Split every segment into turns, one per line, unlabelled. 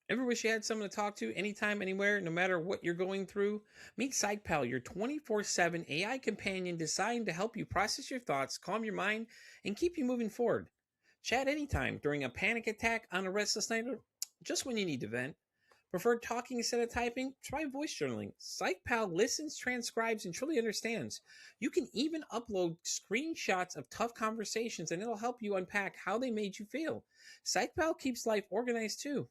Ever wish you had someone to talk to anytime, anywhere, no matter what you're going through? Meet PsychPal, your 24/7 AI companion designed to help you process your thoughts, calm your mind, and keep you moving forward. Chat anytime during a panic attack, on a restless night, or just when you need to vent. Prefer talking instead of typing? Try voice journaling. PsychPal listens, transcribes, and truly understands. You can even upload screenshots of tough conversations and it'll help you unpack how they made you feel. PsychPal keeps life organized too.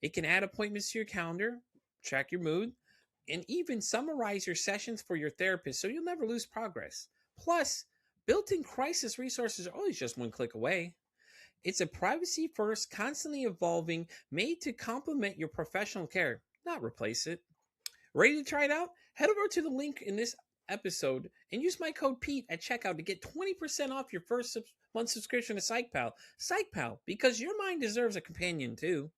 It can add appointments to your calendar, track your mood, and even summarize your sessions for your therapist so you'll never lose progress. Plus, built in crisis resources are always just one click away. It's a privacy first, constantly evolving, made to complement your professional care, not replace it. Ready to try it out? Head over to the link in this episode and use my code Pete at checkout to get 20% off your first month subscription to PsychPal. PsychPal, because your mind deserves a companion too.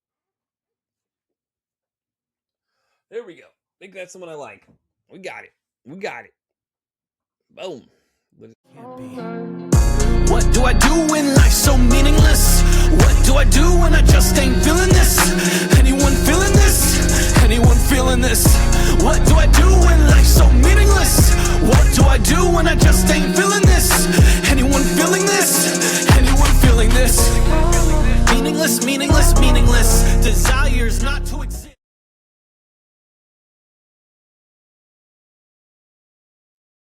There we go. I think that's the one I like. We got it. We got it. Boom.
What do I do when life's so meaningless? What do I do when I just ain't feeling this? Anyone feeling this? Anyone feeling this? What do I do when life's so meaningless? What do I do when I just ain't feeling this? Anyone feeling this? Anyone feeling this? Meaningless, meaningless, meaningless. Desires not to exist.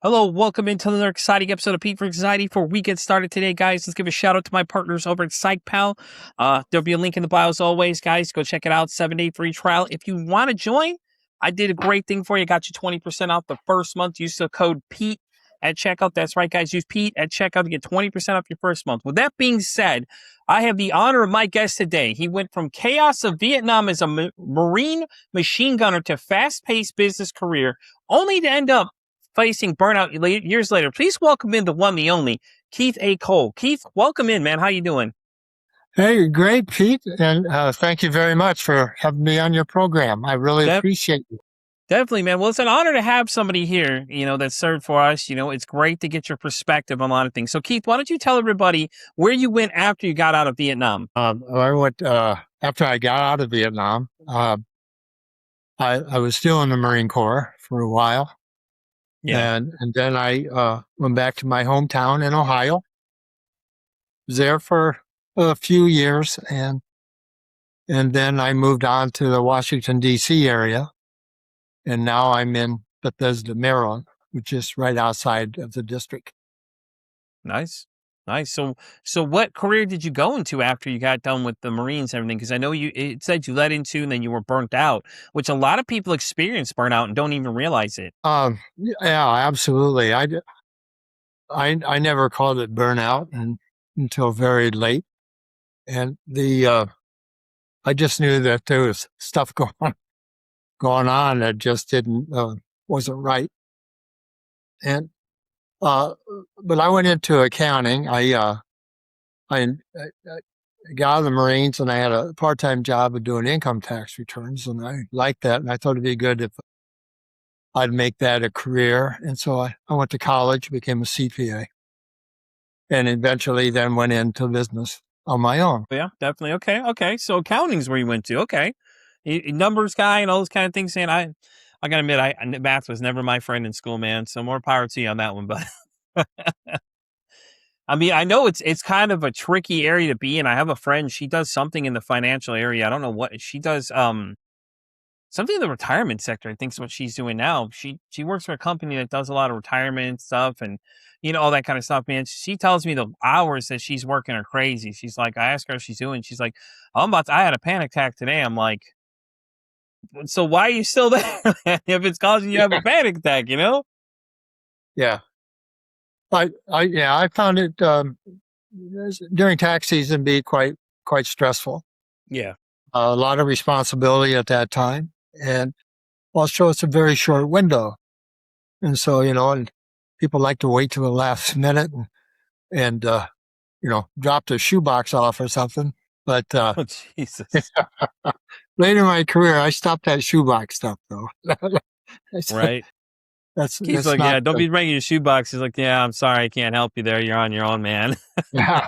Hello, welcome into another exciting episode of Pete for Anxiety. Before we get started today, guys, let's give a shout out to my partners over at PsychPal. There'll be a link in the bio as always, guys. Go check it out. 7-day free trial. If you want to join, I did a great thing for you. Got you 20% off the first month. Use the code Pete at checkout. That's right, guys. Use Pete at checkout to get 20% off your first month. With that being said, I have the honor of my guest today. He went from chaos of Vietnam as a Marine machine gunner to fast-paced business career, only to end up facing burnout years later. Please welcome in the one, the only, Keith A. Cole. Keith, welcome in, man. How you doing?
Hey, great, Pete, and thank you very much for having me on your program. I really appreciate it.
Definitely, man. Well, it's an honor to have somebody here, that served for us. It's great to get your perspective on a lot of things. So, Keith, why don't you tell everybody where you went after you got out of Vietnam?
I went after I got out of Vietnam. I was still in the Marine Corps for a while.
Yeah.
And then I went back to my hometown in Ohio. Was there for a few years, and then I moved on to the Washington, D.C. area, and now I'm in Bethesda, Maryland, which is right outside of the district.
Nice. So what career did you go into after you got done with the Marines and everything? Because I know it said you led into and then you were burnt out, which a lot of people experience burnout and don't even realize it.
Yeah, absolutely. I never called it burnout until very late, and I just knew that there was stuff going on that just wasn't right. And but I went into accounting. I got out of the Marines, and I had a part-time job of doing income tax returns, and I liked that, and I thought it'd be good if I'd make that a career. And so I went to college, became a CPA, and eventually then went into business on my own.
Yeah, definitely. Okay. So accounting's where you went to. Okay. Numbers guy and all those kind of things. Saying I gotta admit, math was never my friend in school, man. So more power to you on that one. But I mean, I know it's kind of a tricky area to be in. I have a friend, she does something in the financial area. I don't know what she does. Something in the retirement sector, I think is what she's doing now. She works for a company that does a lot of retirement stuff and all that kind of stuff, man. She tells me the hours that she's working are crazy. She's like, I ask her how she's doing. She's like, I had a panic attack today. I'm like, so why are you still there? If it's causing you to have a panic attack,
Yeah. I found it during tax season be quite stressful.
Yeah.
A lot of responsibility at that time, and also it's a very short window, and so and people like to wait till the last minute and drop their shoebox off or something. But
Oh, Jesus.
later in my career, I stopped that shoebox stuff though.
Right. He's like,
not,
don't be bringing your shoebox. He's like, yeah, I'm sorry, I can't help you there. You're on your own, man.
yeah.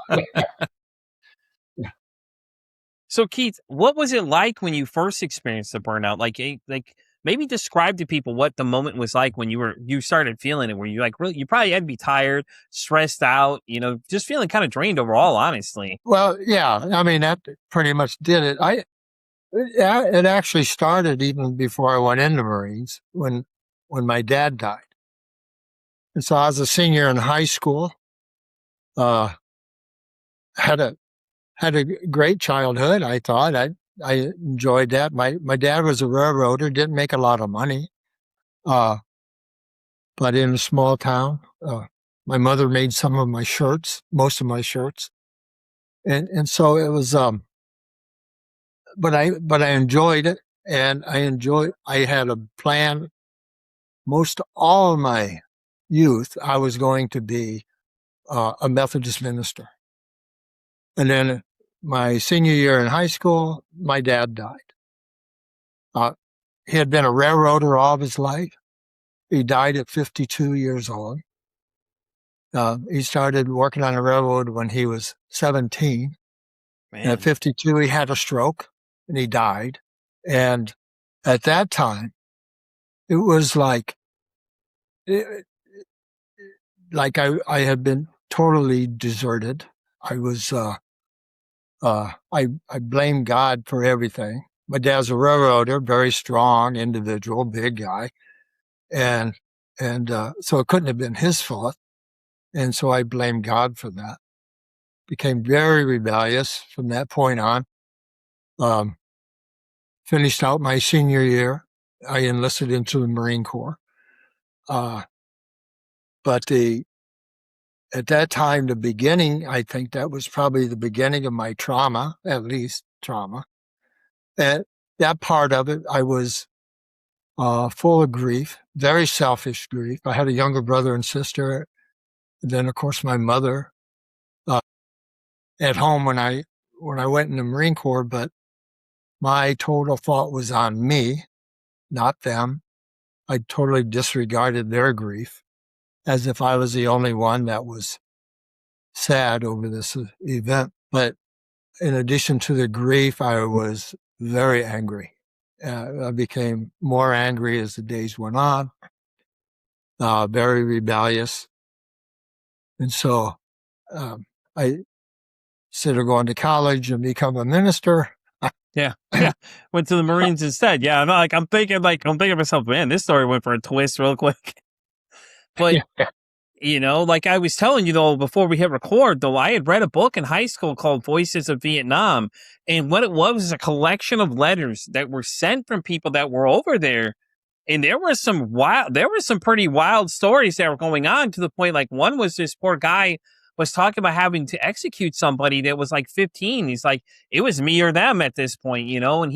So Keith, what was it like when you first experienced the burnout? Like maybe describe to people what the moment was like when you started feeling it, where you like really you probably had to be tired, stressed out, just feeling kind of drained overall, honestly.
Well, yeah, I mean, that pretty much did it. It actually started even before I went into Marines when my dad died. And so I was a senior in high school, uh, had a great childhood. I thought I enjoyed that. My dad was a railroader, didn't make a lot of money, but in a small town. My mother made some of my shirts, most of my shirts, and so it was. But I enjoyed it, and I had a plan. Most all of my youth, I was going to be a Methodist minister, and then my senior year in high school, my dad died. He had been a railroader all of his life. He died at 52 years old. He started working on a railroad when he was 17. And at
Man,
52, he had a stroke and he died. And at that time, it was like I had been totally deserted. I was, I blamed God for everything. My dad's a railroader, very strong individual, big guy. And, so it couldn't have been his fault. And so I blamed God for that. Became very rebellious from that point on. Finished out my senior year. I enlisted into the Marine Corps. But at that time, the beginning, I think that was probably the beginning of my trauma, at least trauma. And that part of it, I was full of grief, very selfish grief. I had a younger brother and sister. And then, of course, my mother at home when I went in the Marine Corps, but my total fault was on me, not them. I totally disregarded their grief as if I was the only one that was sad over this event. But in addition to the grief, I was very angry. I became more angry as the days went on, very rebellious. And so I, instead of going to college and become a minister,
yeah, yeah. Went to the Marines instead. Yeah, I'm thinking to myself, man, this story went for a twist real quick. But
yeah,
like I was telling you though before we hit record, though, I had read a book in high school called Voices of Vietnam, and what it was a collection of letters that were sent from people that were over there. And there were some pretty wild stories that were going on, to the point, like, one was this poor guy was talking about having to execute somebody that was like 15. He's like, it was me or them at this point, and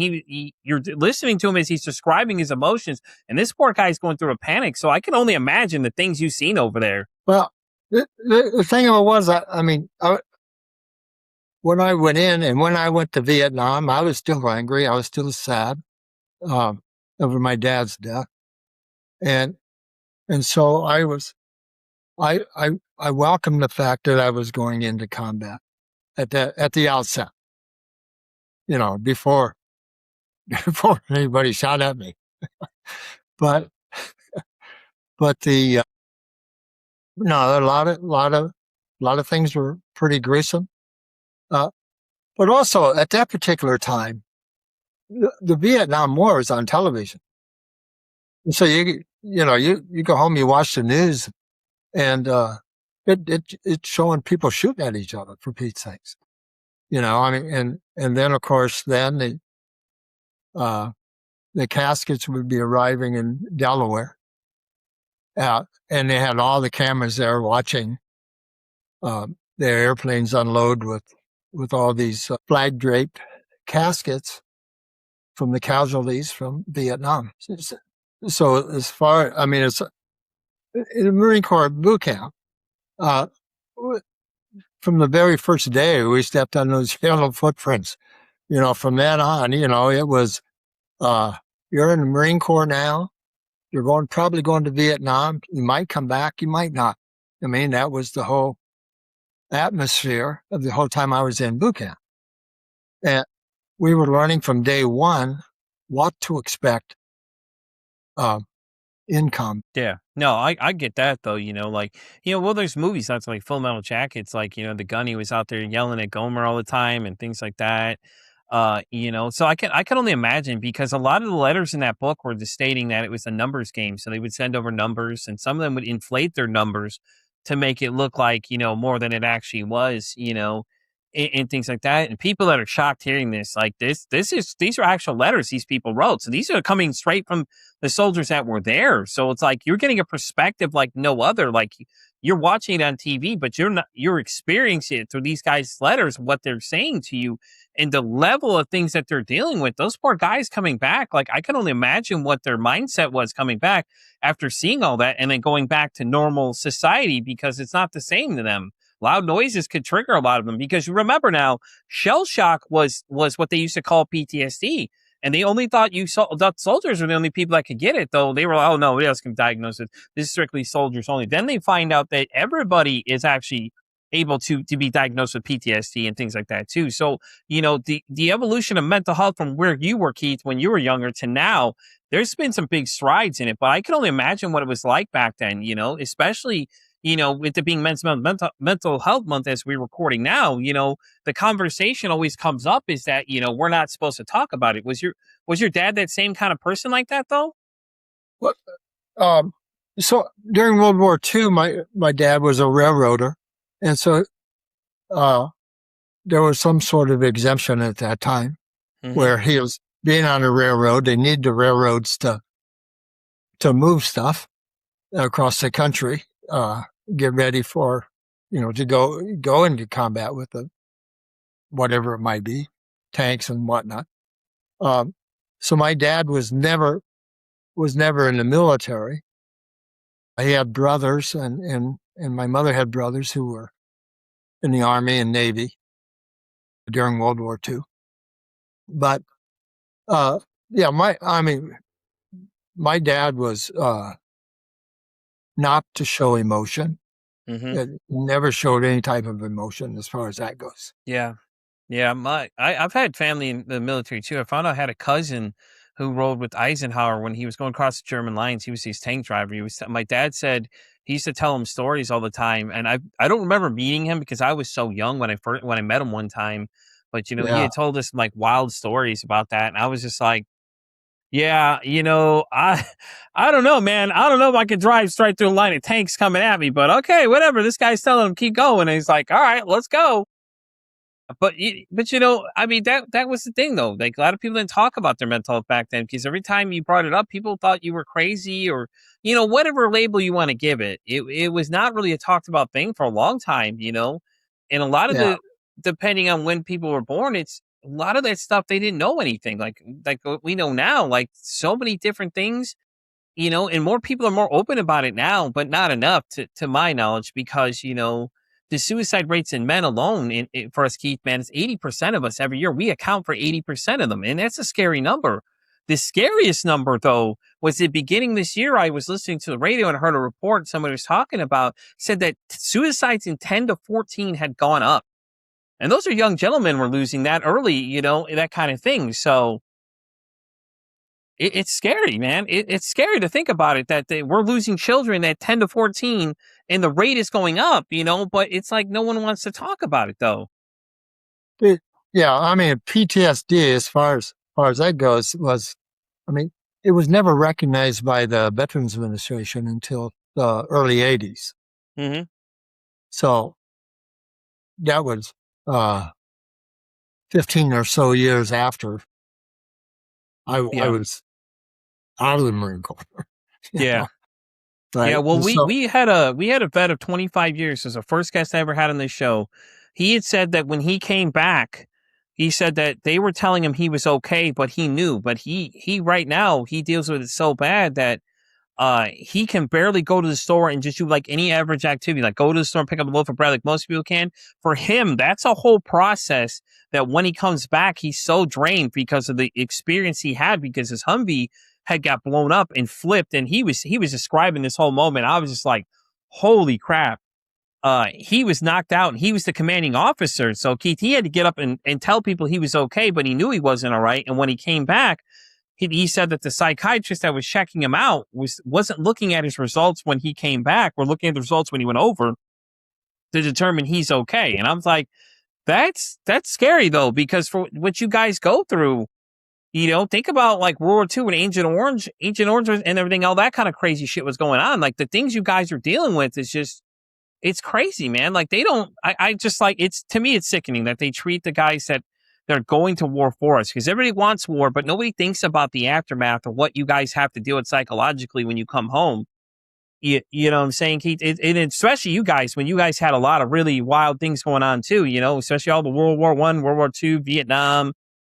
you're listening to him as he's describing his emotions, and this poor guy's going through a panic. So I can only imagine the things you've seen over there.
well, the thing of it was, when I went in and when I went to Vietnam, I was still angry. I was still sad over my dad's death, and so I welcomed the fact that I was going into combat at the outset. Before before anybody shot at me, but the no, a lot of things were pretty gruesome. But also at that particular time, the Vietnam War is on television. And so you go home, you watch the news, and it's showing people shooting at each other, for Pete's sakes. I mean, and then of course then the caskets would be arriving in Delaware, and they had all the cameras there watching their airplanes unload with all these flag draped caskets from the casualties from Vietnam. So as far, I mean, it's in the Marine Corps boot camp. From the very first day, we stepped on those yellow footprints. From then on, it was, you're in the Marine Corps now. You're probably going to Vietnam. You might come back. You might not. I mean, that was the whole atmosphere of the whole time I was in boot camp. And we were learning from day one what to expect income.
Yeah. No, I get that though, well, there's movies that's like Full Metal Jackets, like, the gunny was out there yelling at Gomer all the time and things like that. So I can only imagine because a lot of the letters in that book were just stating that it was a numbers game. So they would send over numbers and some of them would inflate their numbers to make it look like, more than it actually was, and things like that. And people that are shocked hearing this, like these are actual letters these people wrote. So these are coming straight from the soldiers that were there. So it's like you're getting a perspective like no other. Like you're watching it on TV, but you're experiencing it through these guys' letters, what they're saying to you, and the level of things that they're dealing with. Those poor guys coming back, like I can only imagine what their mindset was coming back after seeing all that and then going back to normal society because it's not the same to them. Loud noises could trigger a lot of them because you remember now, shell shock was what they used to call PTSD. And they only thought that soldiers were the only people that could get it, though they were, oh, nobody else can diagnose it. This is strictly soldiers only. Then they find out that everybody is actually able to be diagnosed with PTSD and things like that too. So, the evolution of mental health from where you were, Keith, when you were younger to now, there's been some big strides in it, but I can only imagine what it was like back then, especially, with it being mental health month as we're recording now, the conversation always comes up is that, we're not supposed to talk about it. Was your dad that same kind of person like that though?
What, so during World War II, my dad was a railroader. And so, there was some sort of exemption at that time where he was being on a railroad. They need the railroads to move stuff across the country, get ready for, to go into combat with whatever it might be, tanks and whatnot. So my dad was never in the military. He had brothers and my mother had brothers who were in the Army and Navy during World War II. But, my dad was, not to show emotion. Never showed any type of emotion as far as that goes.
Yeah. Yeah. I've had family in the military too. I found out I had a cousin who rode with Eisenhower when he was going across the German lines. He was his tank driver. My dad said he used to tell him stories all the time. And I don't remember meeting him because I was so young when I met him one time. But, he had told us like wild stories about that. And I was just like, yeah, I don't know, man. I don't know if I could drive straight through a line of tanks coming at me, but okay, whatever. This guy's telling him keep going. And he's like, all right, let's go. But that was the thing though. Like a lot of people didn't talk about their mental health back then because every time you brought it up, people thought you were crazy or, whatever label you want to give it. It was not really a talked about thing for a long time, and a lot of depending on when people were born, it's a lot of that stuff. They didn't know anything like what we know now, like so many different things, and more people are more open about it now, but not enough to my knowledge because, the suicide rates in men alone for us, Keith, man, it's 80% of us every year. We account for 80% of them. And that's a scary number. The scariest number, though, was the beginning this year. I was listening to the radio and I heard a report somebody was talking about, said that suicides in 10 to 14 had gone up. And those are young gentlemen we're losing that early, that kind of thing. So it's scary, man. It's scary to think about it, that we're losing children at 10 to 14 and the rate is going up, but it's like no one wants to talk about it, though.
PTSD, as far as that goes, it was never recognized by the Veterans Administration until the early 80s.
Mm-hmm.
So that was 15 or so years after I was out of the Marine Corps.
Yeah.
Right?
Yeah. Well, we had a vet of 25 years. As the first guest I ever had on this show. He had said that when he came back, he said that they were telling him he was okay, but he knew. But he right now he deals with it so bad that he can barely go to the store and just do like any average activity, like go to the store and pick up a loaf of bread like most people can. For him, that's a whole process that when he comes back, he's so drained because of the experience he had because his Humvee had got blown up and flipped. And he was describing this whole moment. I was just like, holy crap. he was knocked out and he was the commanding officer. So Keith, he had to get up and tell people he was okay, but he knew he wasn't all right. And when he came back, he said that the psychiatrist that was checking him out wasn't looking at his results when he came back. We're looking at the results when he went over to determine he's okay. And I was like, that's scary though, because for what you guys go through, think about like World War II and Agent Orange and everything, all that kind of crazy shit was going on. Like the things you guys are dealing with is just, it's crazy, man. Like I just like, to me, it's sickening that they treat the guys that they're going to war for us, because everybody wants war, but nobody thinks about the aftermath of what you guys have to deal with psychologically when you come home. You know what I'm saying, Keith? And especially you guys, when you guys had a lot of really wild things going on too, especially all the World War I, World War II, Vietnam,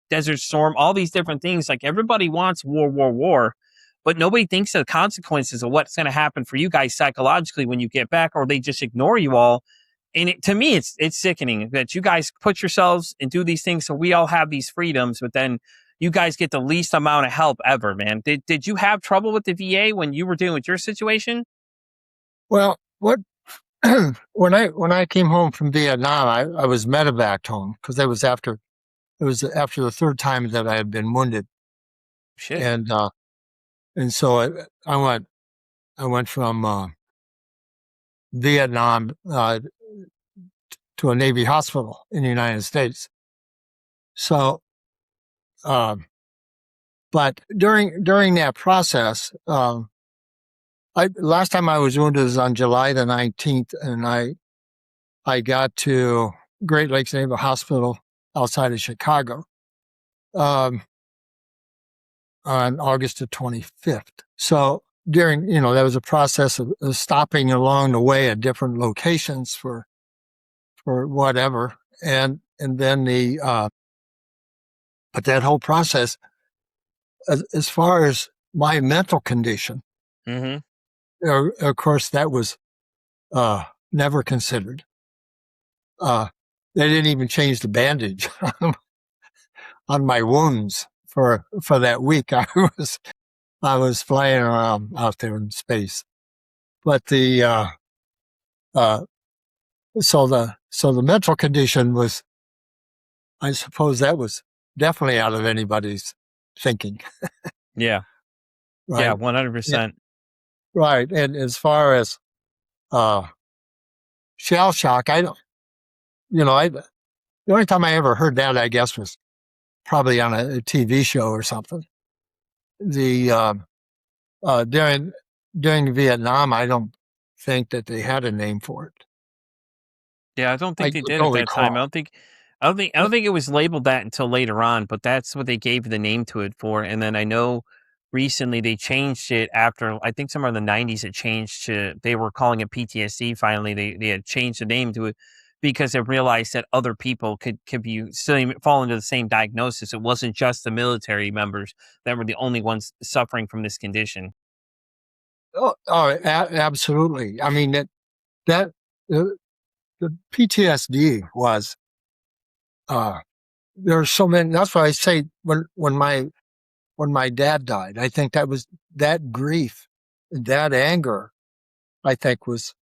Desert Storm, all these different things. Like everybody wants war, but nobody thinks of the consequences of what's going to happen for you guys psychologically when you get back, or they just ignore you all. And to me, it's sickening that you guys put yourselves and do these things so we all have these freedoms, but then you guys get the least amount of help ever, man. Did you have trouble with the VA when you were dealing with your situation?
Well, what when I came home from Vietnam, I was medevaced home because it was after the third time that I had been wounded.
Shit.
And so I went from Vietnam to a Navy hospital in the United States. So, but during that process, last time I was wounded was on July the 19th, and I got to Great Lakes Naval Hospital outside of Chicago on August the 25th. So during, there was a process of stopping along the way at different locations for whatever. And then but that whole process, as far as my mental condition,
Mm-hmm.
of course, that was never considered. They didn't even change the bandage on my wounds for that week. I was flying around out there in space, but so the mental condition was, I suppose, that was definitely out of anybody's thinking.
Yeah.
Right?
Yeah, 100%.
Right. And as far as shell shock, the only time I ever heard that, I guess, was probably on a TV show or something. The during Vietnam, I don't think that they had a name for it.
Yeah, I don't think they did at
don't
that time.
recall.
I don't think it was labeled that until later on, but that's what they gave the name to it for. And then I know recently they changed it after, I think somewhere in the 90s it changed to, they were calling it PTSD finally. They had changed the name to it because they realized that other people could be still fall into the same diagnosis. It wasn't just the military members that were the only ones suffering from this condition.
Absolutely. I mean, that the PTSD was, there are so many. That's why I say when my dad died, I think that grief, that anger, I think was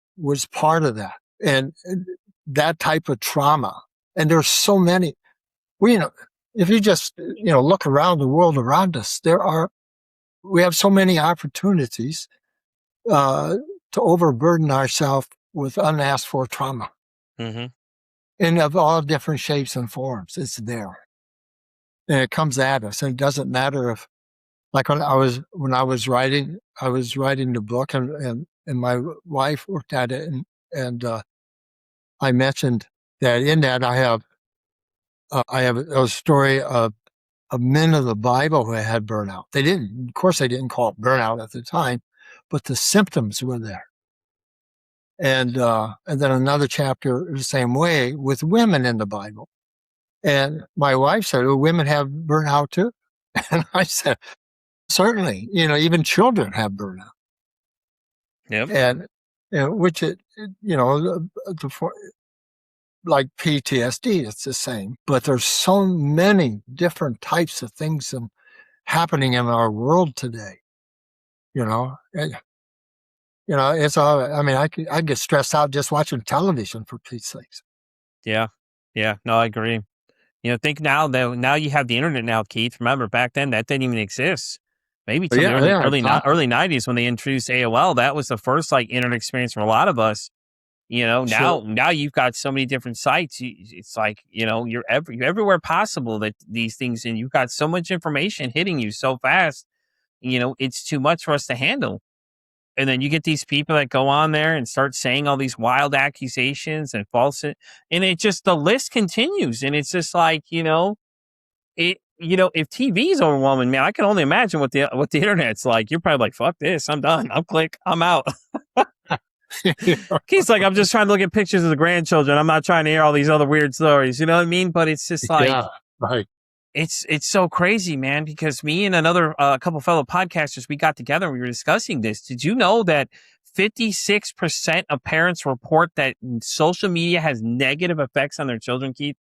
part of that, and that type of trauma. And there's so many. If you just look around the world around us, we have so many opportunities to overburden ourselves with unasked for trauma.
Mm-hmm.
And of all different shapes and forms, it's there. And it comes at us. And it doesn't matter if, like when I was writing the book and my wife worked at it, and I mentioned that in that I have a story of men of the Bible who had burnout. Of course they didn't call it burnout at the time, but the symptoms were there. And then another chapter the same way with women in the Bible. And my wife said, "Oh, women have burnout too?" And I said, "Certainly, even children have burnout."
Yep.
And which like PTSD, it's the same. But there's so many different types of things happening in our world today. it's all. I mean, I get stressed out just watching television for Pete's sakes.
Yeah. Yeah. No, I agree. Think now you have the internet now, Keith. Remember back then that didn't even exist. Maybe
But
till the
yeah,
early
yeah,
early ni- early 90s when they introduced AOL. That was the first like internet experience for a lot of us.
sure.
Now you've got so many different sites. It's like, you're everywhere possible that these things, and you've got so much information hitting you so fast. It's too much for us to handle. And then you get these people that go on there and start saying all these wild accusations and and it just, the list continues. And it's just like, if TV's overwhelming, man, I can only imagine what the internet's like. You're probably like, fuck this, I'm done. I'm out. He's like, I'm just trying to look at pictures of the grandchildren. I'm not trying to hear all these other weird stories. You know what I mean? But it's just like,
Yeah, right.
it's so crazy, man, because me and another couple fellow podcasters, we got together and we were discussing this. Did you know that 56% of parents report that social media has negative effects on their children, Keith?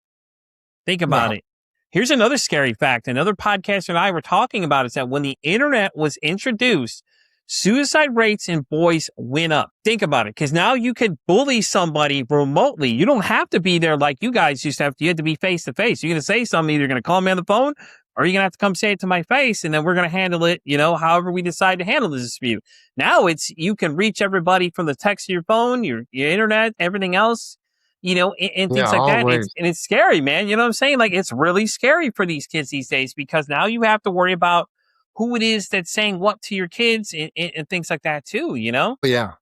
Think about
No.
it. Here's another scary fact. Another podcaster and I were talking about is that when the internet was introduced, suicide rates in boys went up. Think about it. Because now you could bully somebody remotely. You don't have to be there like you guys used to have. You had to be face to face. You're going to say something, either going to call me on the phone or you're going to have to come say it to my face. And then we're going to handle it, however we decide to handle the dispute. Now you can reach everybody from the text of your phone, your internet, everything else. And
Yeah,
things like that.
always.
It's scary, man. You know what I'm saying? Like, it's really scary for these kids these days, because now you have to worry about who it is that's saying what to your kids and things like that too,
Yeah,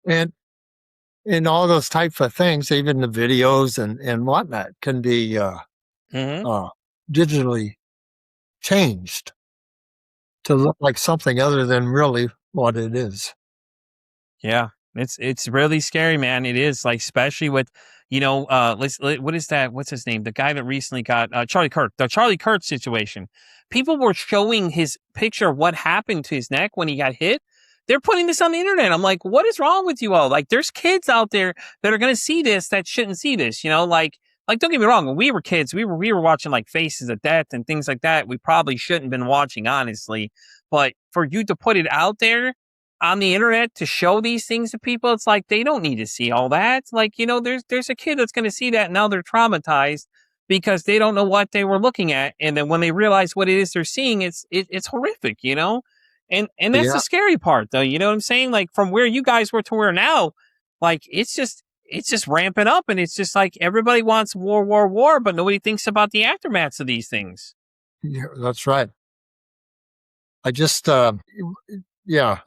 and all those types of things, even the videos and whatnot, can be
Mm-hmm.
digitally changed to look like something other than really what it is.
Yeah. It's really scary, man. It is, like, especially with, what is that? What's his name? The guy that recently got Charlie Kirk, the Charlie Kirk situation. People were showing his picture of what happened to his neck when he got hit. They're putting this on the internet. I'm like, what is wrong with you all? Like, there's kids out there that are going to see this that shouldn't see this. Like, don't get me wrong. When we were kids, we were watching like Faces of Death and things like that. We probably shouldn't have been watching, honestly. But for you to put it out there on the internet to show these things to people, it's like they don't need to see all that. Like, there's a kid that's going to see that, and now they're traumatized because they don't know what they were looking at, and then when they realize what it is they're seeing, it's horrific, and that's
Yeah,
the scary part, though. You know what I'm saying? Like, from where you guys were to where now, like, it's just ramping up, and it's just like everybody wants war, but nobody thinks about the aftermaths of these things.
yeah, that's right. I just, yeah,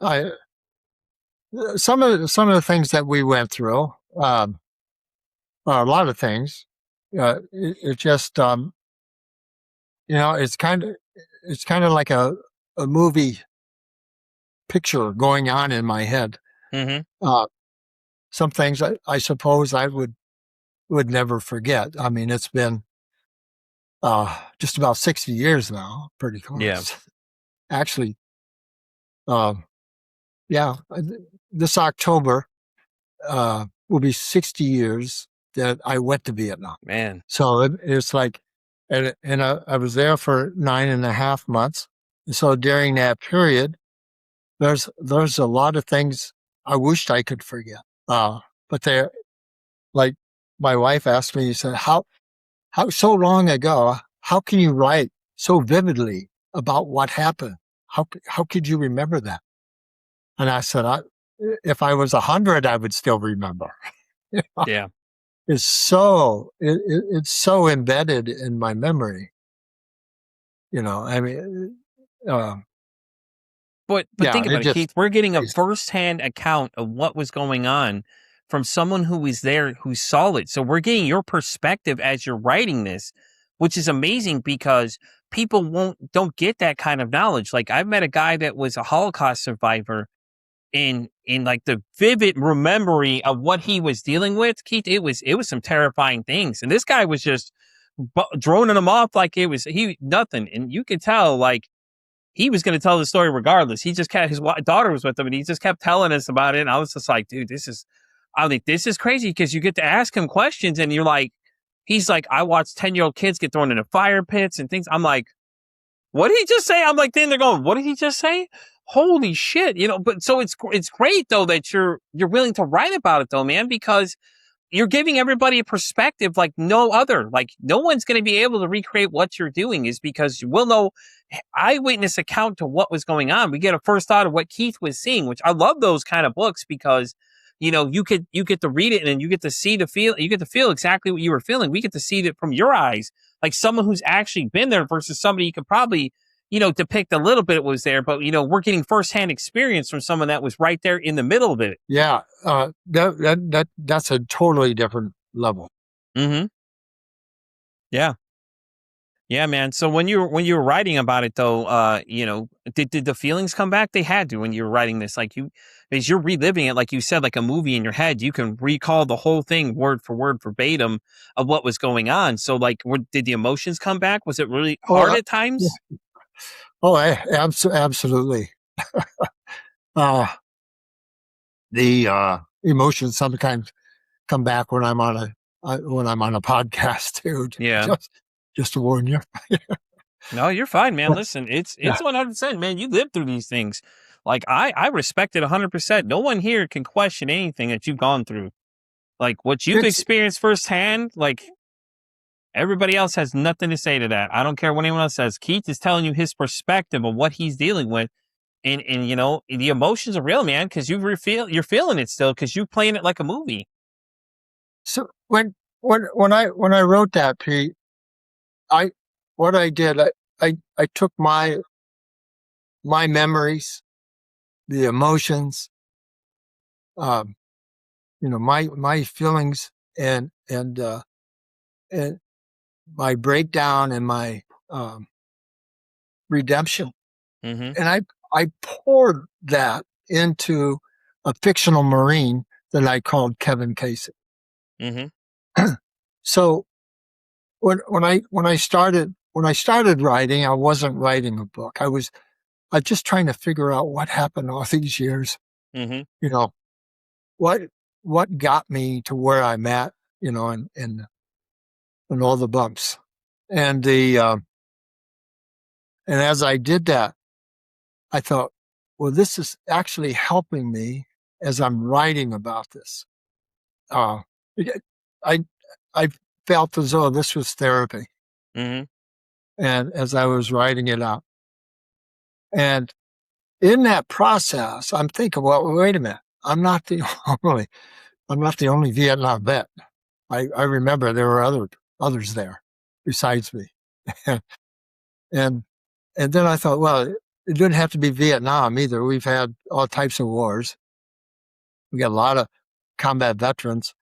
some of the things that we went through, a lot of things, it just, it's kind of like a movie picture going on in my head.
Mm-hmm.
Some things I suppose I would never forget. I mean, it's been just about 60 years now, pretty close.
Yeah.
Actually, yeah, this October will be 60 years that I went to Vietnam.
Man.
So it's like, and I was there for 9.5 months. So during that period, there's a lot of things I wished I could forget. But they're like, my wife asked me, she said, how so long ago, how can you write so vividly about what happened? How could you remember that? And I said, if I was 100, I would still remember.
Yeah.
It's so embedded in my memory. I mean,
But
yeah,
think about it, Keith. We're getting a
it's-
firsthand account of what was going on from someone who was there, who saw it. So we're getting your perspective as you're writing this, which is amazing, because people don't get that kind of knowledge. Like, I've met a guy that was a Holocaust survivor, in like the vivid memory of what he was dealing with, Keith. It was some terrifying things, and this guy was just droning them off like it was nothing, and you could tell, like, he was going to tell the story regardless. He just kept, his daughter was with him, and he just kept telling us about it. And I was just like, dude, this is crazy, because you get to ask him questions, and you're like, he's like, I watched 10-year-old kids get thrown into fire pits and things. I'm like, what did he just say? I'm like, then they're going, what did he just say? holy shit, but so it's great though that you're willing to write about it though, man, because you're giving everybody a perspective like no other. Like no one's going to be able to recreate what you're doing, is because we'll know eyewitness account to what was going on. We get a first thought of what Keith was seeing, which I love those kind of books because you get to read it and you get to see you get to feel exactly what you were feeling. We get to see it from your eyes, like someone who's actually been there versus somebody you could probably depict a little bit was there, but we're getting firsthand experience from someone that was right there in the middle of it.
Yeah, that's a totally different level.
Mm-hmm. Yeah. Yeah, man. So when you were writing about it though, did the feelings come back? They had to when you were writing this. Like as you're reliving it, like you said, like a movie in your head, you can recall the whole thing word for word, verbatim of what was going on. So like, did the emotions come back? Was it really hard at times?
Yeah. Oh, absolutely. The emotions sometimes come back when I'm on a podcast too.
Yeah.
Just to warn you.
No, you're fine, man. Listen, it's 100%, man. You lived through these things. Like I respect it 100%. No one here can question anything that you've gone through. Like what you've experienced firsthand, like everybody else has nothing to say to that. I don't care what anyone else says. Keith is telling you his perspective of what he's dealing with. And the emotions are real, man, because you're feeling it still because you're playing it like a movie.
So when I wrote that, Pete, I took my memories, the emotions, my feelings and my breakdown and my redemption, and I poured that into a fictional Marine that I called Kevin Casey. So when I started writing, I wasn't writing a book. I was just trying to figure out what happened all these years. What got me to where I'm at, and all the bumps, and and as I did that, I thought, well, this is actually helping me as I'm writing about this. I felt as though this was therapy, and as I was writing it out, and in that process, I'm thinking, well, wait a minute, I'm not the only Vietnam vet. I remember there were others there besides me, and then I thought, well, it didn't have to be Vietnam either. We've had all types of wars. We got a lot of combat veterans.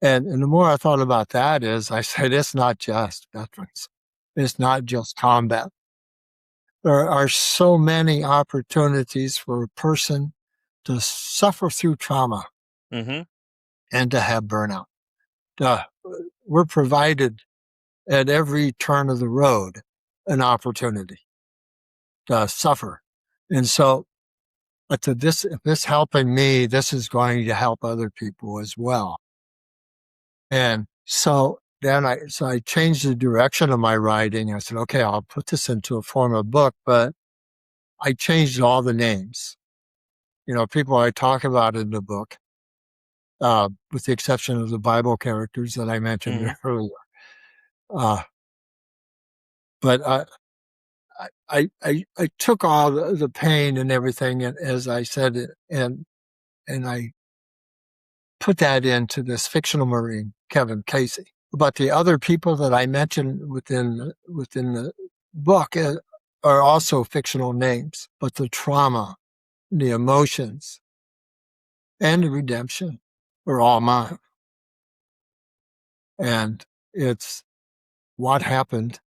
And the more I thought about that is, I said, it's not just veterans. It's not just combat. There are so many opportunities for a person to suffer through trauma and to have burnout. We're provided at every turn of the road an opportunity to suffer. And so if this helping me, this is going to help other people as well. And so then I changed the direction of my writing. I said, okay, I'll put this into a form of book, but I changed all the names. People I talk about in the book, with the exception of the Bible characters that I mentioned earlier. But I took all the pain and everything, and as I said, and I put that into this fictional Marine, Kevin Casey. But the other people that I mentioned within the book are also fictional names. But the trauma, the emotions, and the redemption are all mine. And it's what happened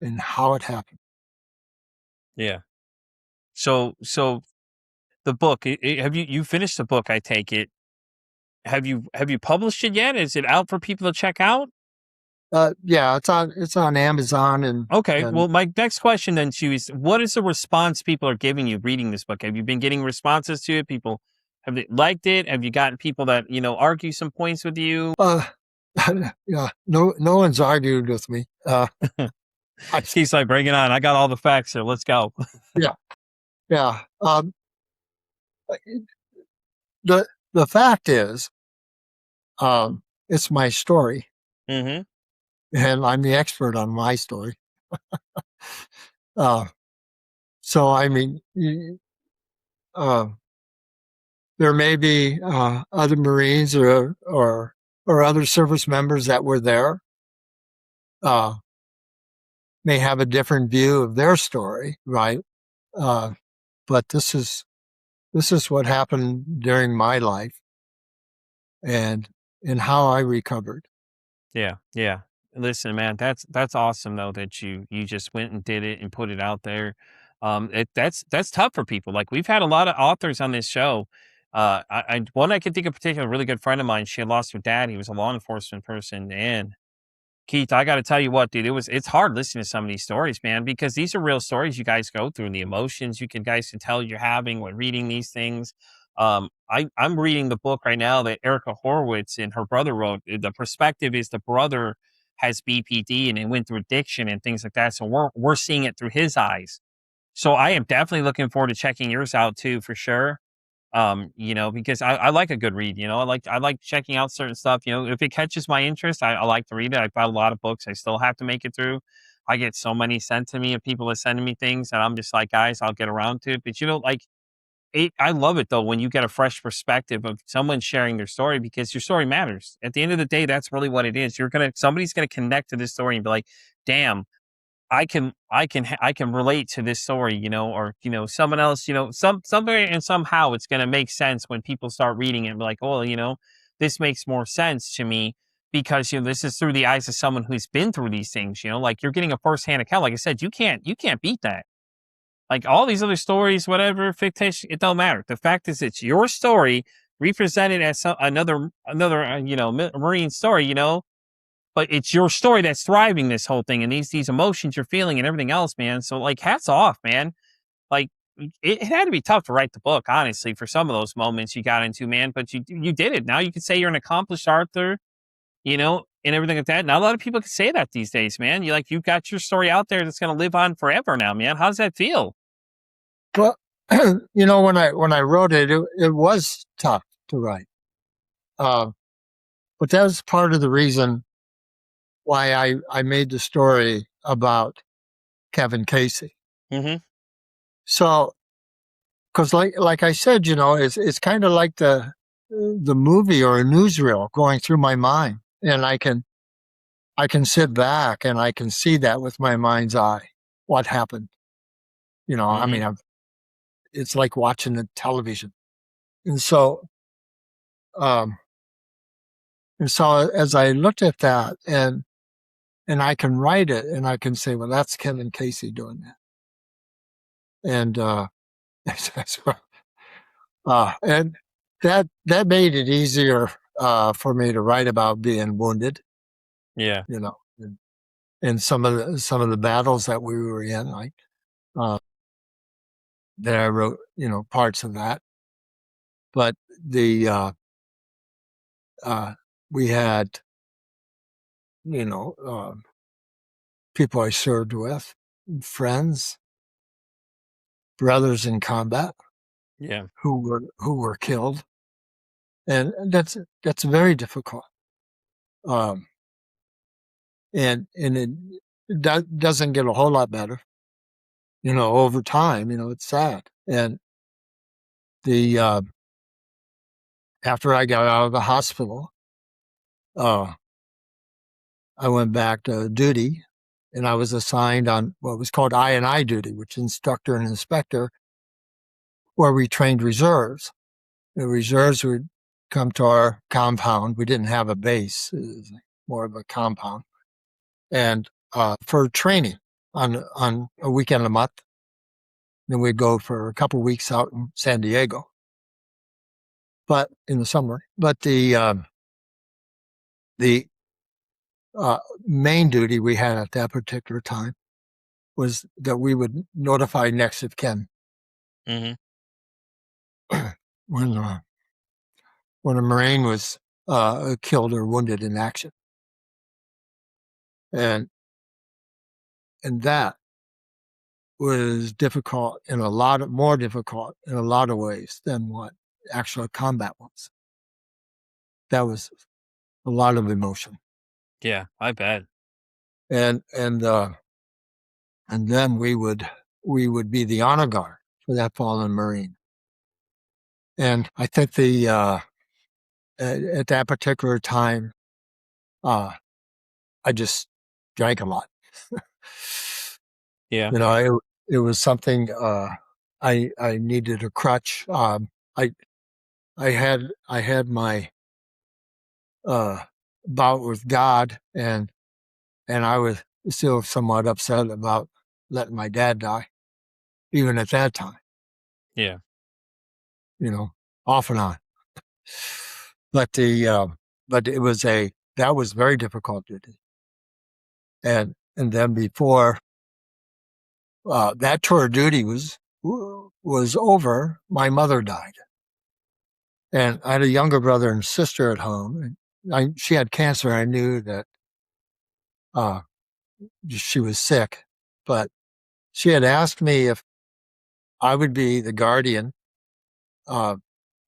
and how it happened.
Yeah. So the book, have you finished the book? I take it. Have you published it yet? Is it out for people to check out?
Yeah, it's on Amazon and
okay. Well, my next question then to you is, what is the response people are giving you reading this book? Have you been getting responses to it? People have they liked it? Have you gotten people that argue some points with you?
Yeah, no one's argued with me.
He's like, bring it on. I got all the facts here. Let's go.
Yeah. the fact is, it's my story,
Mm-hmm.
and I'm the expert on my story. Uh, so I mean, uh, there may be other Marines or other service members that were there, uh, may have a different view of their story, right? Uh, but this is what happened during my life, and how I recovered.
Yeah, yeah. Listen, man, that's awesome though that you just went and did it and put it out there. That's tough for people. Like we've had a lot of authors on this show. One I can think of, particular, a really good friend of mine. She had lost her dad. He was a law enforcement person, and Keith, I got to tell you what, dude, it's hard listening to some of these stories, man, because these are real stories you guys go through and the emotions guys can tell you're having when reading these things. I'm reading the book right now that Erica Horowitz and her brother wrote. The perspective is the brother has BPD and it went through addiction and things like that. So we're seeing it through his eyes. So I am definitely looking forward to checking yours out too, for sure. Because I like a good read, I like checking out certain stuff, if it catches my interest, I like to read it. I've got a lot of books I still have to make it through. I get so many sent to me of people that sending me things and I'm just like, guys, I'll get around to it. But I love it though when you get a fresh perspective of someone sharing their story because your story matters. At the end of the day, that's really what it is. Somebody's gonna connect to this story and be like, damn, I can relate to this story, or someone else, somewhere and somehow it's going to make sense when people start reading it and be like, oh, this makes more sense to me because this is through the eyes of someone who's been through these things. Like you're getting a firsthand account. Like I said, you can't beat that. Like all these other stories, whatever fictitious, it don't matter. The fact is, it's your story represented as another Marine story. But it's your story that's thriving this whole thing and these emotions you're feeling and everything else, man. So like hats off, man. Like it had to be tough to write the book, honestly, for some of those moments you got into, man. But you did it. Now you can say you're an accomplished author, and everything like that. Not a lot of people can say that these days, man. You got your story out there that's gonna live on forever now, man. How does that feel?
Well, when I wrote it, it was tough to write, uh, but that was part of the reason why I made the story about Kevin Casey.
Mm-hmm.
So, because like I said, it's kind of like the movie or a newsreel going through my mind, and I can sit back and I can see that with my mind's eye what happened. I
Mm-hmm.
mean, it's like watching the television, and so um, as I looked at that and I can write it and I can say, well, that's Kevin Casey doing that, and and that made it easier for me to write about being wounded,
Yeah.
and some of the battles that we were in, like uh, that I wrote, parts of that. But the we had, you know, people I served with, friends, brothers in combat
Yeah.
who were killed, and that's very difficult. Um, and it doesn't get a whole lot better, over time. It's sad. And the after I got out of the hospital, uh, I went back to duty, and I was assigned on what was called I&I duty, which is instructor and inspector, where we trained reserves. The reserves would come to our compound. We didn't have a base; it was more of a compound, and for training on a weekend a month. Then we'd go for a couple of weeks out in San Diego, but in the summer. But the main duty we had at that particular time was that we would notify next of kin
Mm-hmm.
when when a Marine was killed or wounded in action, and that was more difficult in a lot of ways than what actual combat was. That was a lot of emotion.
Yeah, I bet.
And then we would be the honor guard for that fallen Marine. And I think at that particular time, I just drank a lot.
Yeah.
You know, it was something, I needed a crutch. I had my, bout with God, and I was still somewhat upset about letting my dad die, even at that time,
Yeah.
you know, off and on. But but that was very difficult to do. And then before, that tour of duty was over, my mother died. And I had a younger brother and sister at home. And she had cancer. I knew that, she was sick, but she had asked me if I would be the guardian, of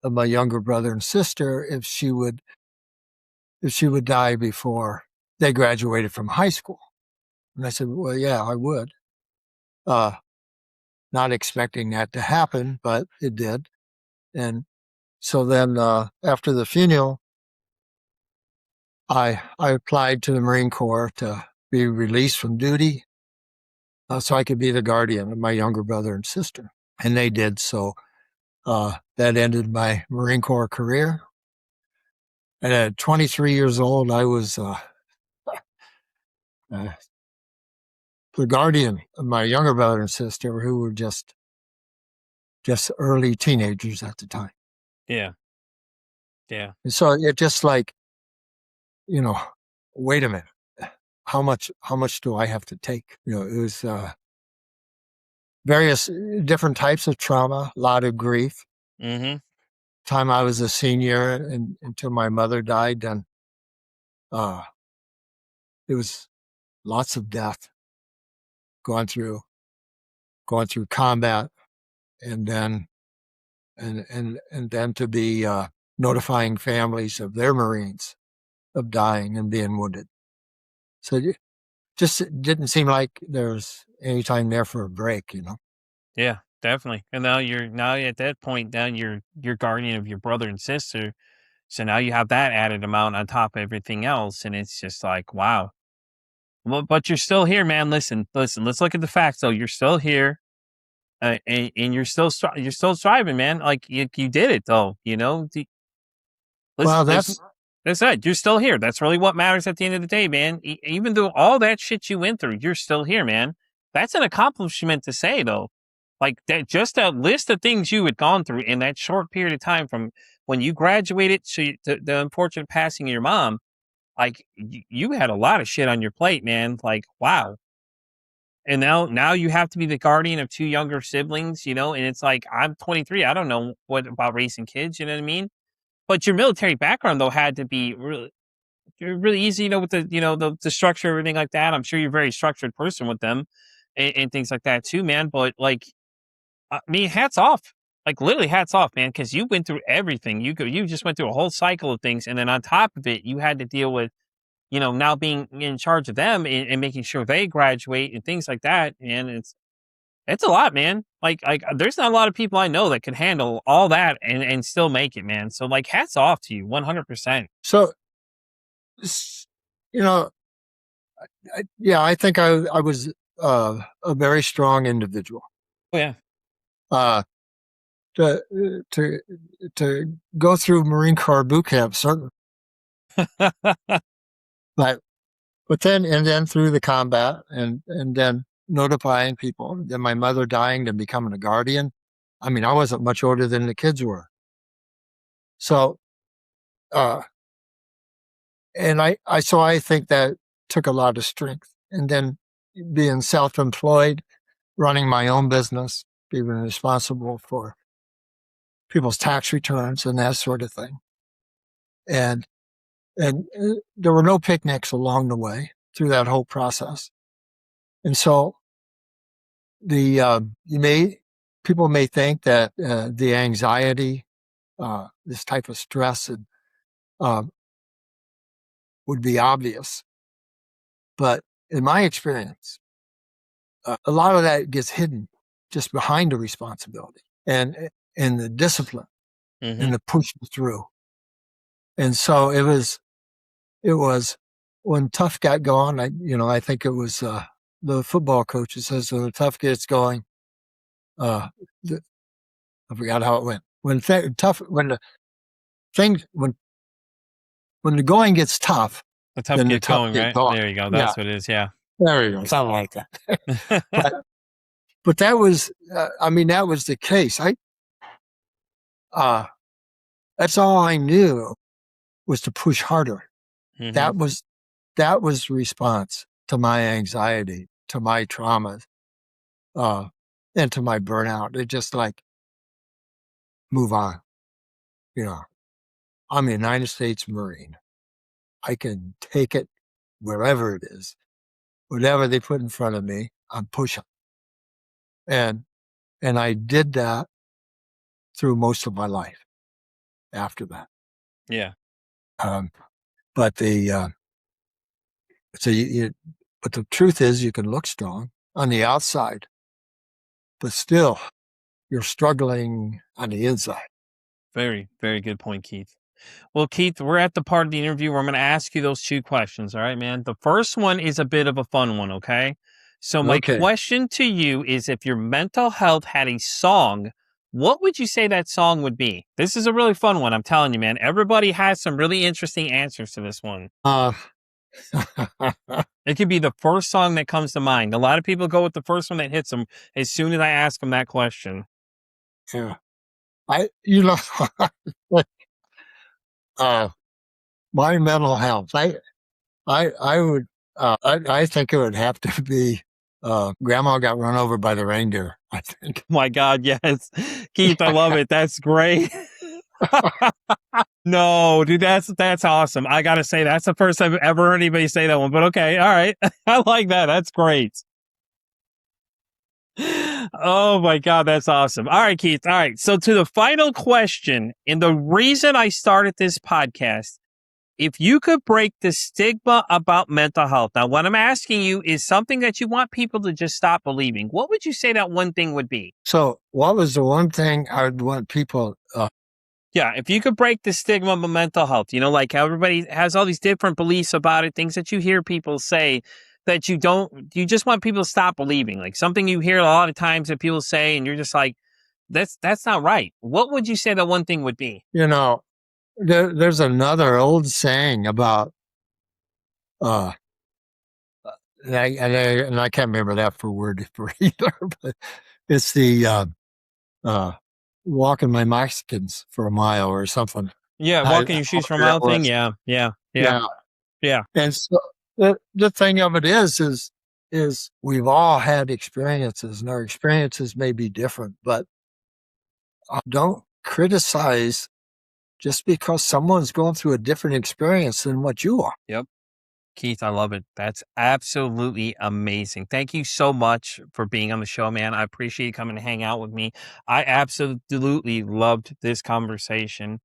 my younger brother and sister if she would die before they graduated from high school. And I said, well, yeah, I would. Not expecting that to happen, but it did. And so then, after the funeral, I applied to the Marine Corps to be released from duty, so I could be the guardian of my younger brother and sister. And they did. So, that ended my Marine Corps career. And at 23 years old, I was, the guardian of my younger brother and sister, who were just early teenagers at the time.
Yeah. Yeah.
And so it just like, wait a minute, how much do I have to take? It was, various different types of trauma, a lot of grief.
Mm-hmm.
Time I was a senior and until my mother died, then, it was lots of death going through combat, and then to be, notifying families of their Marines of dying and being wounded. So it just didn't seem like there was any time there for a break,
Yeah, definitely. And now at that point, now you're guardian of your brother and sister. So now you have that added amount on top of everything else, and it's just like, wow. Well, but you're still here, man. Listen. Let's look at the facts, though. You're still here, and you're still striving, man. Like you did it, though. Listen,
Well,
that's it. You're still here. That's really what matters at the end of the day, man. Even though all that shit you went through, you're still here, man. That's an accomplishment to say, though. Like that, just a list of things you had gone through in that short period of time from when you graduated to the unfortunate passing of your mom. Like you had a lot of shit on your plate, man. Like, wow. And now you have to be the guardian of two younger siblings, and it's like, I'm 23. I don't know what about raising kids. You know what I mean? But your military background, though, had to be really easy, with the structure, everything like that. I'm sure you're a very structured person with them and things like that too, man. But like, I mean, hats off, like literally hats off, man, because you went through everything. You just went through a whole cycle of things, and then on top of it, you had to deal with, now being in charge of them and making sure they graduate and things like that. And it's a lot, man. Like there's not a lot of people I know that can handle all that and still make it, man. So like, hats off to you, 100%.
so, you know, yeah, I think I was, a very strong individual.
Oh yeah.
Uh, to go through Marine Corps boot camp, certainly, but then through the combat, and then notifying people, then my mother dying, then becoming a guardian. I mean, I wasn't much older than the kids were. So, and I think that took a lot of strength. And then being self-employed, running my own business, being responsible for people's tax returns and that sort of thing. And there were no picnics along the way through that whole process. And so people may think that the anxiety, this type of stress, would be obvious, but in my experience, a lot of that gets hidden just behind the responsibility and the discipline
Mm-hmm.
and the push through. And so it was when tough got going. I think it was the football coach that says when the tough gets going. I forgot how it went. When the going gets tough,
The tough
then the
get
tough
going,
get
right?
going.
There you go.
Yeah,
That's what it is. Yeah.
there you go, something like that. But that was, that was the case. That's all I knew was to push harder.
Mm-hmm.
That was the response to my anxiety, to my traumas, and to my burnout. It just like, move on. I'm a United States Marine. I can take it wherever it is. Whatever they put in front of me, I'm pushing. And I did that through most of my life after that.
Yeah.
But but the truth is, you can look strong on the outside, but still you're struggling on the inside.
Very, very good point, Keith. Well, Keith, we're at the part of the interview where I'm going to ask you those 2 questions. All right, man. The first one is a bit of a fun one. Okay. So my
Okay.
question to you is, if your mental health had a song, what would you say that song would be? This is a really fun one. I'm telling you, man. Everybody has some really interesting answers to this one. It could be the first song that comes to mind. A lot of people go with the first one that hits them as soon as I ask them that question.
Yeah. My mental health, I would, I think it would have to be, Grandma Got Run Over by the Reindeer, I think.
My God, yes. Keith, I love it. That's great. No, dude, that's awesome. I gotta say, that's the first time I've ever heard anybody say that one. But okay, all right. I like that. That's great. Oh my God, that's awesome. All right, Keith. All right. So to the final question, and the reason I started this podcast, if you could break the stigma about mental health. Now, what I'm asking you is something that you want people to just stop believing. What would you say that one thing would be?
So what was the one thing I would want people,
Yeah, if you could break the stigma of mental health, like everybody has all these different beliefs about it, things that you hear people say that you just want people to stop believing. Like something you hear a lot of times that people say, and you're just like, that's not right. What would you say that one thing would be?
there's another old saying about, and I can't remember that for word for either, but it's the, walking my Mexicans for a mile or something.
Yeah, walking your shoes for a mile thing. Yeah.
And so the thing of it is we've all had experiences, and our experiences may be different, but don't criticize just because someone's going through a different experience than what you are.
Yep. Keith, I love it. That's absolutely amazing. Thank you so much for being on the show, man. I appreciate you coming to hang out with me. I absolutely loved this conversation.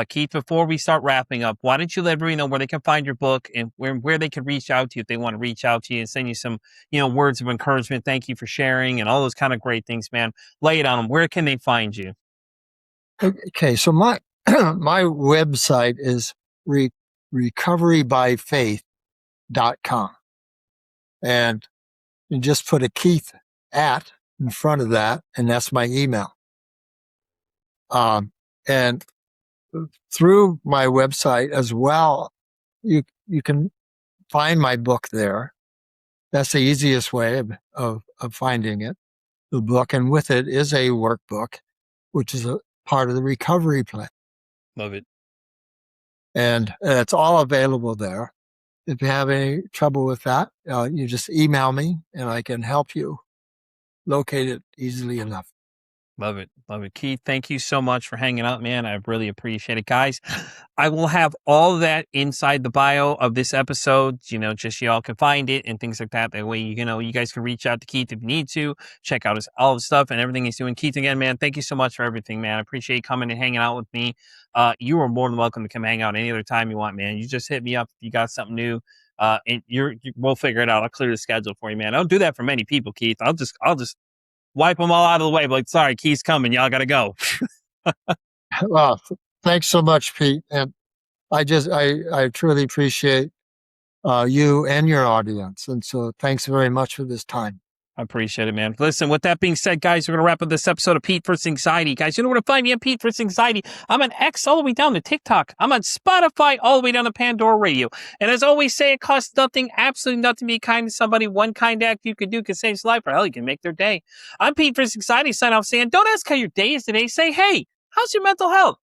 Keith, before we start wrapping up, why don't you let everyone know where they can find your book and where they can reach out to you if they want to reach out to you and send you some, words of encouragement. Thank you for sharing and all those kind of great things, man. Lay it on them. Where can they find you?
Okay, so my my website is recoverybyfaith.com. And you just put a Keith at in front of that, and that's my email. And through my website as well, you can find my book there. That's the easiest way of finding it, the book. And with it is a workbook, which is a part of the recovery plan.
Love it.
And it's all available there. If you have any trouble with that, you just email me and I can help you locate it easily enough.
Love it. Love it. Keith, thank you so much for hanging out, man. I really appreciate it. Guys, I will have all that inside the bio of this episode, just y'all can find it and things like that. That way, you guys can reach out to Keith if you need to, check out all the stuff and everything he's doing. Keith, again, man, thank you so much for everything, man. I appreciate you coming and hanging out with me. You are more than welcome to come hang out any other time you want, man. You just hit me up if you got something new. And we'll figure it out. I'll clear the schedule for you, man. I don't do that for many people, Keith. I'll just wipe them all out of the way. Like, sorry, Keith's coming. Y'all got to go.
Well, thanks so much, Pete. And I truly appreciate you and your audience. And so thanks very much for this time.
I appreciate it, man. Listen, with that being said, guys, we're going to wrap up this episode of Pete vs. Anxiety. Guys, you know where to find me at Pete vs. Anxiety. I'm on X all the way down to TikTok. I'm on Spotify all the way down to Pandora Radio. And as always say, it costs nothing, absolutely nothing to be kind to somebody. One kind act you can do can save his life, or hell, you can make their day. I'm Pete vs. Anxiety, sign off saying, don't ask how your day is today. Say, hey, how's your mental health?